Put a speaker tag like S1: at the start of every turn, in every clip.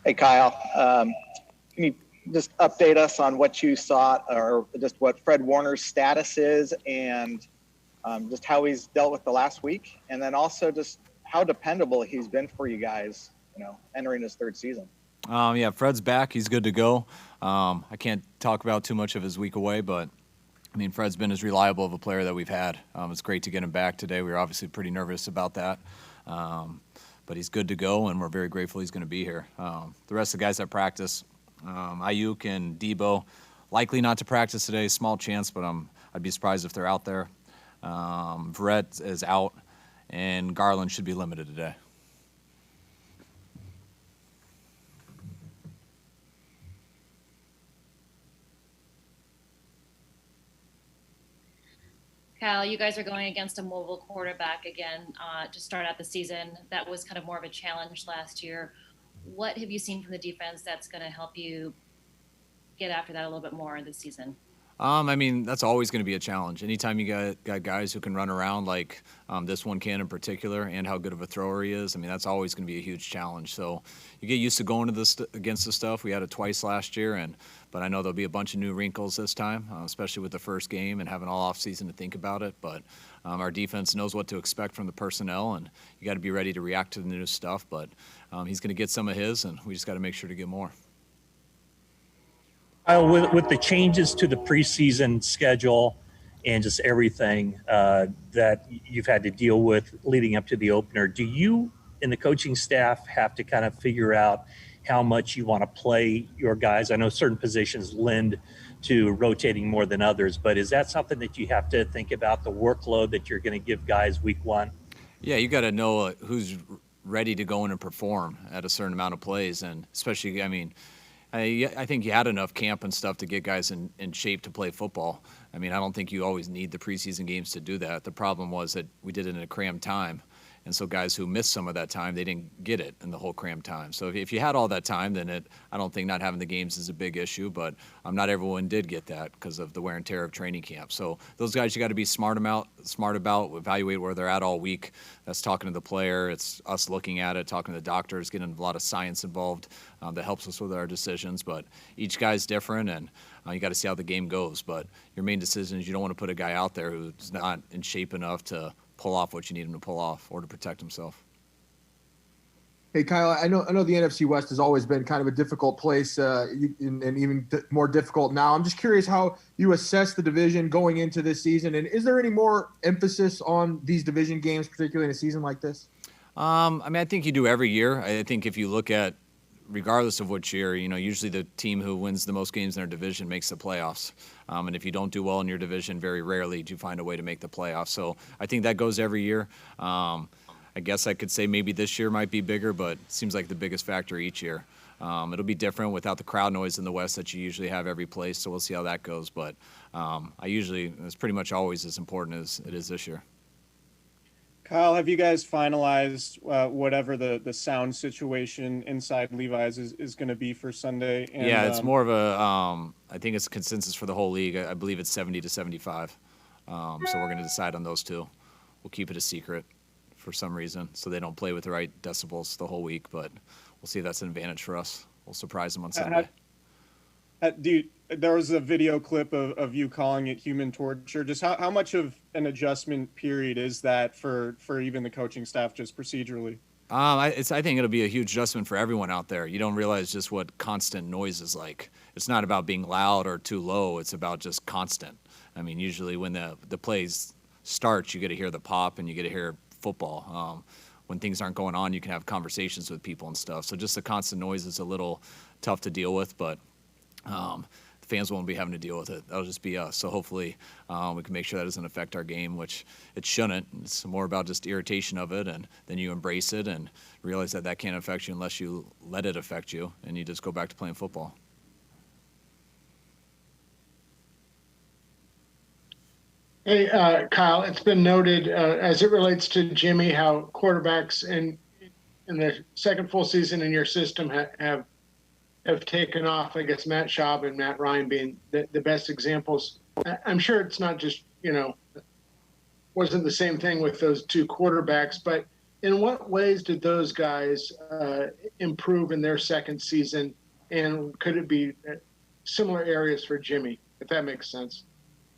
S1: Hey, Kyle. Can you just update us on what you saw, or just what Fred Warner's status is, and just how he's dealt with the last week, and then also just how dependable he's been for you guys, entering his third season?
S2: Yeah, Fred's back. He's good to go. I can't talk about too much of his week away, but I mean, Fred's been as reliable of a player that we've had. It's great to get him back today. We were obviously pretty nervous about that. But he's good to go, and we're very grateful he's going to be here. The rest of the guys that practice, Ayuk and Debo, likely not to practice today. Small chance, but I'd be surprised if they're out there. Verrett is out, and Garland should be limited today.
S3: Kyle, you guys are going against a mobile quarterback again to start out the season. That was kind of more of a challenge last year. What have you seen from the defense that's going to help you get after that a little bit more this season?
S2: I mean, that's always going to be a challenge. Anytime you got guys who can run around like this one can in particular, and how good of a thrower he is, I mean, that's always going to be a huge challenge. So you get used to going to this against the stuff. We had it twice last year, but I know there'll be a bunch of new wrinkles this time, especially with the first game and having all off season to think about it. But our defense knows what to expect from the personnel, and you got to be ready to react to the new stuff. But he's going to get some of his, and we just got to make sure to get more.
S4: With the changes to the preseason schedule and just everything that you've had to deal with leading up to the opener, do you and the coaching staff have to kind of figure out how much you want to play your guys? I know certain positions lend to rotating more than others, but is that something that you have to think about, the workload that you're going to give guys week one?
S2: Yeah, you got to know who's ready to go in and perform at a certain amount of plays, and especially, I mean, I think you had enough camp and stuff to get guys in shape to play football. I mean, I don't think you always need the preseason games to do that. The problem was that we did it in a crammed time. And so guys who missed some of that time, they didn't get it in the whole crammed time. So if you had all that time, then I don't think not having the games is a big issue. But not everyone did get that because of the wear and tear of training camp. So those guys you got to be smart about, evaluate where they're at all week. That's talking to the player. It's us looking at it, talking to the doctors, getting a lot of science involved that helps us with our decisions. But each guy's different, and you got to see how the game goes. But your main decision is you don't want to put a guy out there who's not in shape enough to pull off what you need him to pull off or to protect himself.
S5: Hey, Kyle, I know the NFC West has always been kind of a difficult place and even more difficult now. I'm just curious how you assess the division going into this season, and is there any more emphasis on these division games, particularly in a season like this?
S2: I mean, I think you do every year. I think if you look at, regardless of which year, usually the team who wins the most games in their division makes the playoffs. And if you don't do well in your division, very rarely do you find a way to make the playoffs. So I think that goes every year. I guess I could say maybe this year might be bigger, but it seems like the biggest factor each year. It'll be different without the crowd noise in the West that you usually have every place, so we'll see how that goes. But it's pretty much always as important as it is this year.
S6: Kyle, have you guys finalized whatever the sound situation inside Levi's is going to be for Sunday? And,
S2: yeah, it's more of a I think it's a consensus for the whole league. I believe it's 70 to 75. So we're going to decide on those two. We'll keep it a secret for some reason so they don't play with the right decibels the whole week, but we'll see if that's an advantage for us. We'll surprise them on Sunday.
S6: There was a video clip of you calling it human torture. Just how much of an adjustment period is that for even the coaching staff, just procedurally?
S2: I think it'll be a huge adjustment for everyone out there. You don't realize just what constant noise is like. It's not about being loud or too low. It's about just constant. I mean, usually when the plays start, you get to hear the pop and you get to hear football. When things aren't going on, you can have conversations with people and stuff. So just the constant noise is a little tough to deal with, but fans won't be having to deal with it. That'll just be us. So hopefully we can make sure that doesn't affect our game, which it shouldn't. It's more about just irritation of it, and then you embrace it and realize that can't affect you unless you let it affect you, and you just go back to playing football.
S7: Hey, Kyle, it's been noted as it relates to Jimmy, how quarterbacks in their second full season in your system have taken off. I guess Matt Schaub and Matt Ryan being the best examples. I'm sure it's not just, wasn't the same thing with those two quarterbacks, but In what ways did those guys improve in their second season, and could it be similar areas for Jimmy, if that makes sense?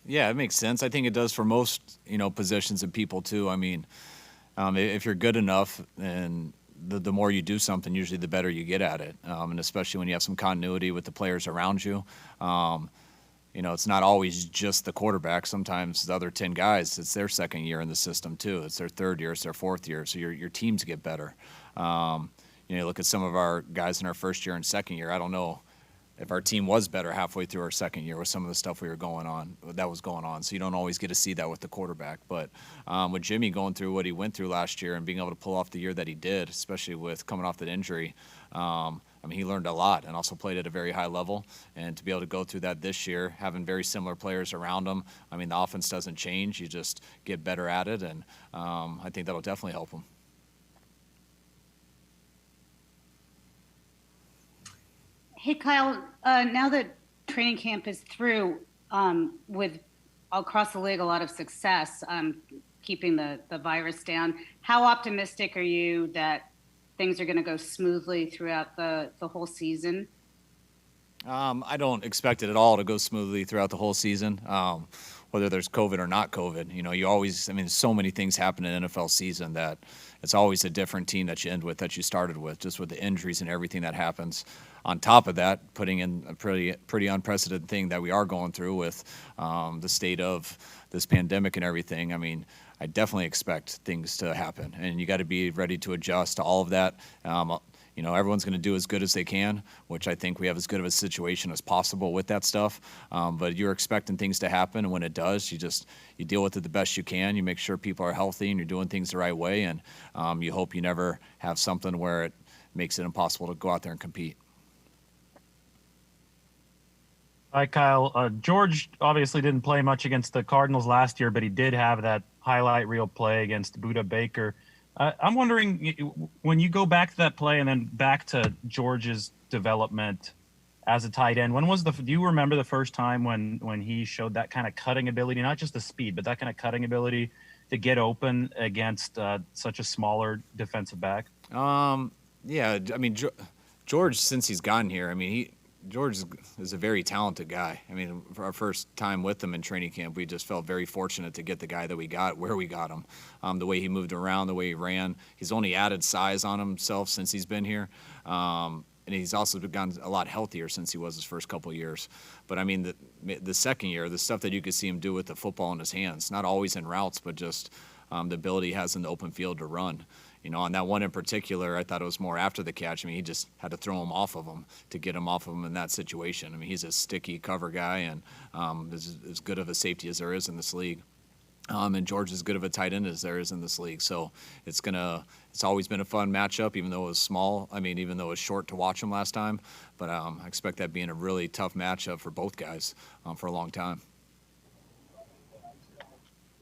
S2: Yeah, it makes sense. I think it does for most, positions and people too. I mean, if you're good enough, and the more you do something, usually the better you get at it. And especially when you have some continuity with the players around you. It's not always just the quarterback. Sometimes the other 10 guys, it's their second year in the system too. It's their third year, it's their fourth year. So your teams get better. You look at some of our guys in our first year and second year. I don't know if our team was better halfway through our second year with some of the stuff that was going on. So you don't always get to see that with the quarterback. But with Jimmy going through what he went through last year and being able to pull off the year that he did, especially with coming off that injury, he learned a lot and also played at a very high level. And to be able to go through that this year, having very similar players around him, the offense doesn't change. You just get better at it, and I think that'll definitely help him.
S8: Hey, Kyle, now that training camp is through, with across the league a lot of success keeping the virus down, how optimistic are you that things are going to go smoothly throughout the whole season?
S2: I don't expect it at all to go smoothly throughout the whole season, whether there's COVID or not COVID. You always, so many things happen in an NFL season that it's always a different team that you end with that you started with, just with the injuries and everything that happens. On top of that, putting in a pretty unprecedented thing that we are going through with the state of this pandemic and everything. I definitely expect things to happen, and you got to be ready to adjust to all of that. Everyone's going to do as good as they can, which I think we have as good of a situation as possible with that stuff. But you're expecting things to happen, and when it does, you deal with it the best you can. You make sure people are healthy and you're doing things the right way, and you hope you never have something where it makes it impossible to go out there and compete.
S9: Hi, Kyle. George obviously didn't play much against the Cardinals last year, but he did have that highlight reel play against Budda Baker. I'm wondering, when you go back to that play and then back to George's development as a tight end, do you remember the first time when he showed that kind of cutting ability, not just the speed, but that kind of cutting ability to get open against such a smaller defensive back?
S2: Yeah, George, since he's gotten here, George is a very talented guy. For our first time with him in training camp, we just felt very fortunate to get the guy that we got, where we got him. The way he moved around, the way he ran. He's only added size on himself since he's been here. And he's also gotten a lot healthier since he was his first couple of years. But the second year, the stuff that you could see him do with the football in his hands, not always in routes, but just the ability he has in the open field to run. On that one in particular, I thought it was more after the catch. He just had to throw him off of him to get him off of him in that situation. He's a sticky cover guy and as good of a safety as there is in this league. And George is as good of a tight end as there is in this league. So it's always been a fun matchup, even though it was small. Even though it was short to watch him last time. But I expect that being a really tough matchup for both guys for a long time.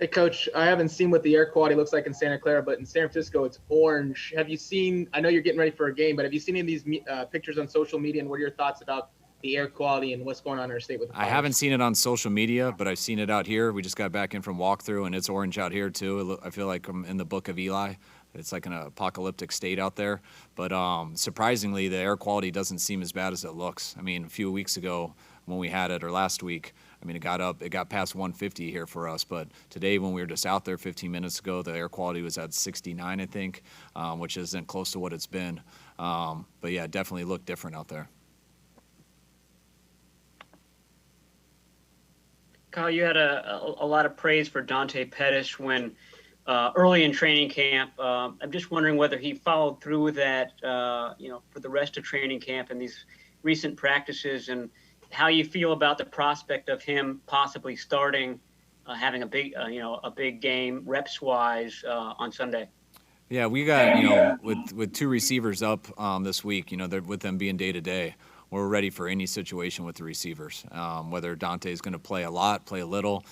S10: Hey, Coach, I haven't seen what the air quality looks like in Santa Clara, but in San Francisco, it's orange. Have you seen, I know you're getting ready for a game, but have you seen any of these pictures on social media, and what are your thoughts about the air quality and what's going on in our state with the fires?
S2: I haven't seen it on social media, but I've seen it out here. We just got back in from walkthrough, and it's orange out here, too. I feel like I'm in the book of Eli. It's like an apocalyptic state out there. But surprisingly, the air quality doesn't seem as bad as it looks. A few weeks ago when we had it, or last week, it got past 150 here for us. But today, when we were just out there 15 minutes ago, the air quality was at 69, I think, which isn't close to what it's been. But yeah, it definitely looked different out there.
S11: Kyle, you had a lot of praise for Dante Pettis when early in training camp. I'm just wondering whether he followed through with that, for the rest of training camp and these recent practices, and how you feel about the prospect of him possibly starting, having a big game reps wise on Sunday.
S2: Yeah, we got with two receivers up this week. With them being day to day, we're ready for any situation with the receivers. Whether Dante is going to play a lot, play a little,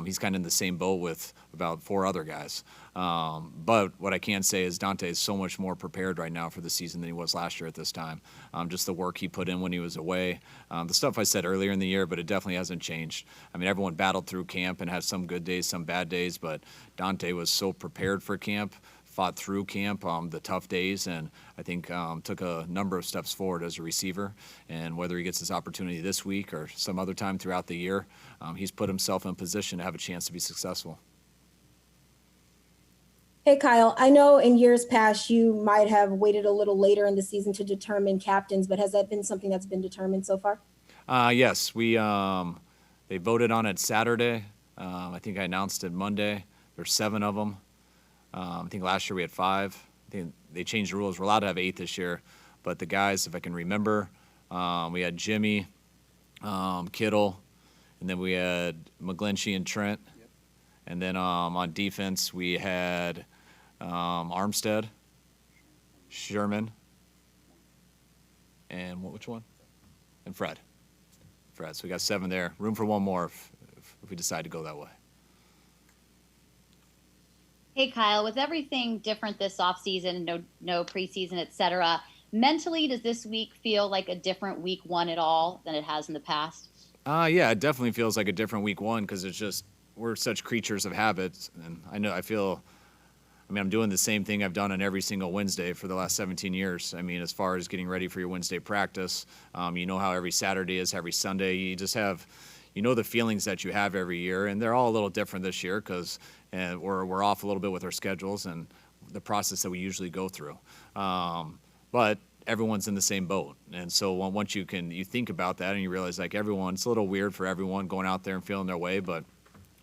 S2: he's kind of in the same boat with about four other guys. But what I can say is Dante is so much more prepared right now for the season than he was last year at this time. Just the work he put in when he was away, the stuff I said earlier in the year, but it definitely hasn't changed. Everyone battled through camp and had some good days, some bad days, but Dante was so prepared for camp, fought through camp, the tough days, and I think took a number of steps forward as a receiver. And whether he gets this opportunity this week or some other time throughout the year, he's put himself in position to have a chance to be successful.
S12: Hey, Kyle, I know in years past you might have waited a little later in the season to determine captains, but has that been something that's been determined so far?
S2: Yes, they voted on it Saturday. I think I announced it Monday. There's 7 of them. I think last year we had 5. I think they changed the rules. We're allowed to have 8 this year. But the guys, if I can remember, we had Jimmy, Kittle, and then we had McGlinchey and Trent. Yep. And then on defense, we had Armstead, Sherman, and which one? And Fred. So we got 7 there. Room for one more if we decide to go that way.
S13: Hey, Kyle, with everything different this offseason, no preseason, et cetera, mentally, does this week feel like a different week 1 at all than it has in the past?
S2: Yeah, it definitely feels like a different week 1 because it's just we're such creatures of habits. And I'm doing the same thing I've done on every single Wednesday for the last 17 years. I mean, as far as getting ready for your Wednesday practice, you know how every Saturday is, every Sunday. You just have, the feelings that you have every year. And they're all a little different this year because we're off a little bit with our schedules and the process that we usually go through. But everyone's in the same boat. And so once you think about that and you realize like it's a little weird for everyone going out there and feeling their way. But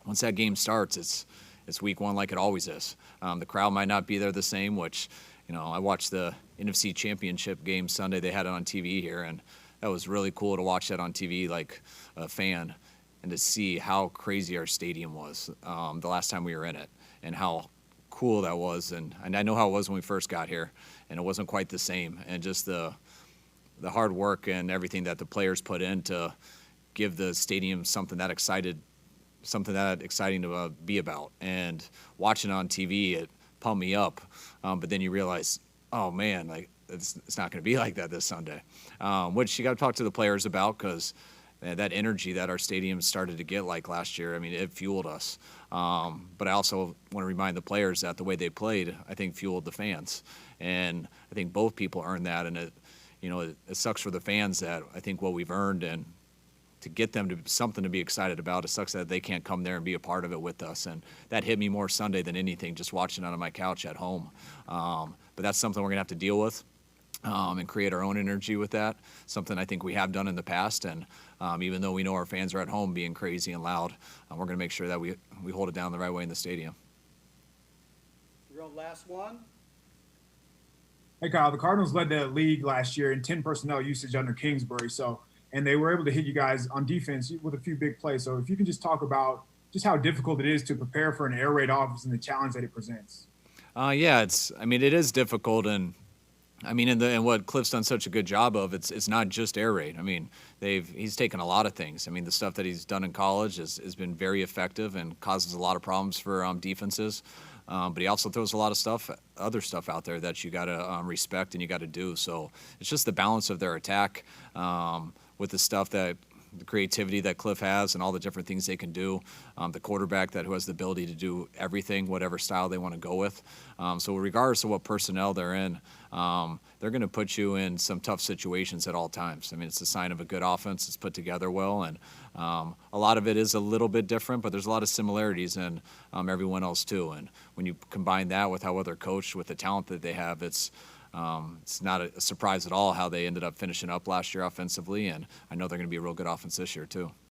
S2: once that game starts, it's week 1 like it always is. The crowd might not be there the same, which, I watched the NFC Championship game Sunday. They had it on TV here, and that was really cool to watch that on TV like a fan and to see how crazy our stadium was the last time we were in it and how cool that was. And I know how it was when we first got here, and it wasn't quite the same. And just the hard work and everything that the players put in to give the stadium something that exciting to be about. And watching it on TV, it pumped me up. But then you realize, oh man, like it's not going to be like that this Sunday, which you got to talk to the players about because that energy that our stadium started to get like last year, I mean, it fueled us. But I also want to remind the players that the way they played, I think, fueled the fans. And I think both people earned that. And it sucks for the fans that I think what we've earned and to get them to something to be excited about. It sucks that they can't come there and be a part of it with us. And that hit me more Sunday than anything, just watching it on my couch at home. But that's something we're going to have to deal with and create our own energy with that, something I think we have done in the past. And even though we know our fans are at home being crazy and loud, we're going to make sure that we hold it down the right way in the stadium.
S14: Real last one.
S15: Hey, Kyle, the Cardinals led the league last year in 10 personnel usage under Kingsbury. And they were able to hit you guys on defense with a few big plays. So if you can just talk about just how difficult it is to prepare for an air raid offense and the challenge that it presents.
S2: Yeah, it is difficult. And and what Cliff's done such a good job of, it's not just air raid. I mean, he's taken a lot of things. I mean, the stuff that he's done in college has been very effective and causes a lot of problems for defenses. But he also throws a lot of other stuff out there that you got to respect and you got to do. So it's just the balance of their attack with the creativity that Cliff has and all the different things they can do. The quarterback who has the ability to do everything, whatever style they want to go with. So regardless of what personnel they're in, they're going to put you in some tough situations at all times. I mean, it's a sign of a good offense. It's put together well, and a lot of it is a little bit different, but there's a lot of similarities in everyone else too. And when you combine that with how they're coached, with the talent that they have, it's not a surprise at all how they ended up finishing up last year offensively, and I know they're going to be a real good offense this year too.